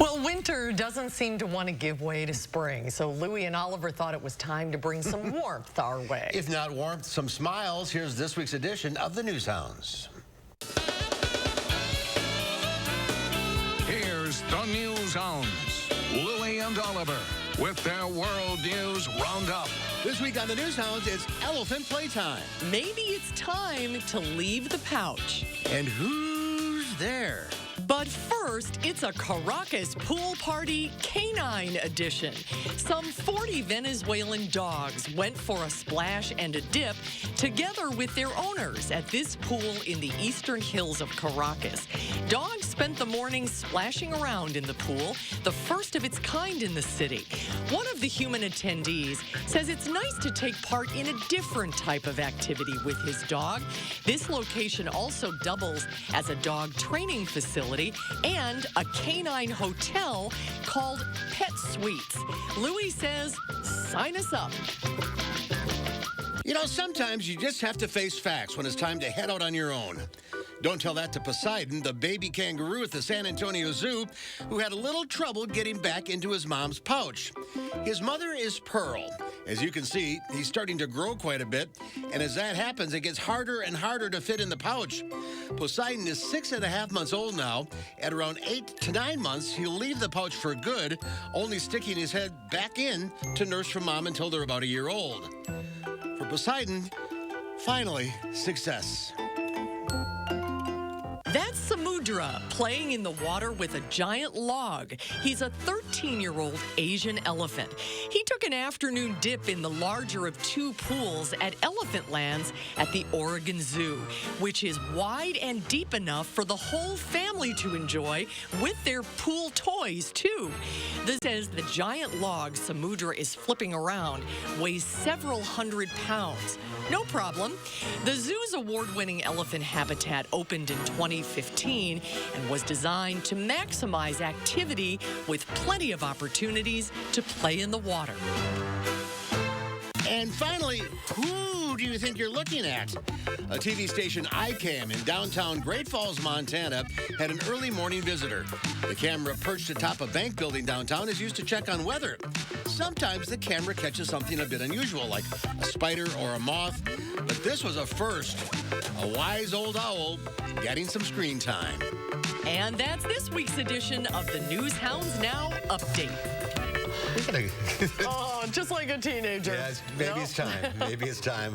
Well, winter doesn't seem to want to give way to spring, so Lui and Oliver thought it was time to bring some warmth our way. If not warmth, some smiles. Here's this week's edition of the Newshounds. Here's the Newshounds, Lui and Oliver, with their World News Roundup. This week on the Newshounds, it's elephant playtime. Maybe it's time to leave the pouch. And who's there? But first, it's a Caracas pool party canine edition. Some 40 Venezuelan dogs went for a splash and a dip together with their owners at this pool in the eastern hills of Caracas. Dogs spent the morning splashing around in the pool, the first of its kind in the city. One of the human attendees says it's nice to take part in a different type of activity with his dog. This location also doubles as a dog training facility and a canine hotel called Pet Suites. Louis says, sign us up. You know, sometimes you just have to face facts when it's time to head out on your own. Don't tell that to Poseidon, the baby kangaroo at the San Antonio Zoo, who had a little trouble getting back into his mom's pouch. His mother is Pearl. As you can see, he's starting to grow quite a bit, and as that happens, it gets harder and harder to fit in the pouch. Poseidon is 6.5 months old now. At around 8 to 9 months, he'll leave the pouch for good, only sticking his head back in to nurse from mom until they're about a year old. For Poseidon, finally, success. That's Samudra playing in the water with a giant log. He's a 13-year-old Asian elephant. He took an afternoon dip in the larger of two pools at Elephant Lands at the Oregon Zoo, which is wide and deep enough for the whole family to enjoy with their pool toys, too. This says the giant log Samudra is flipping around weighs several hundred pounds. No problem. The zoo's award-winning elephant habitat opened in 2015 and was designed to maximize activity with plenty of opportunities to play in the water. And finally, who do you think you're looking at? A TV station ICAM in downtown Great Falls, Montana, had an early morning visitor. The camera perched atop a bank building downtown is used to check on weather. Sometimes the camera catches something a bit unusual, like a spider or a moth. But this was a first. A wise old owl getting some screen time. And that's this week's edition of the Newshounds Now update. We gotta... Oh, just like a teenager. Yeah, maybe it's time. Maybe it's time.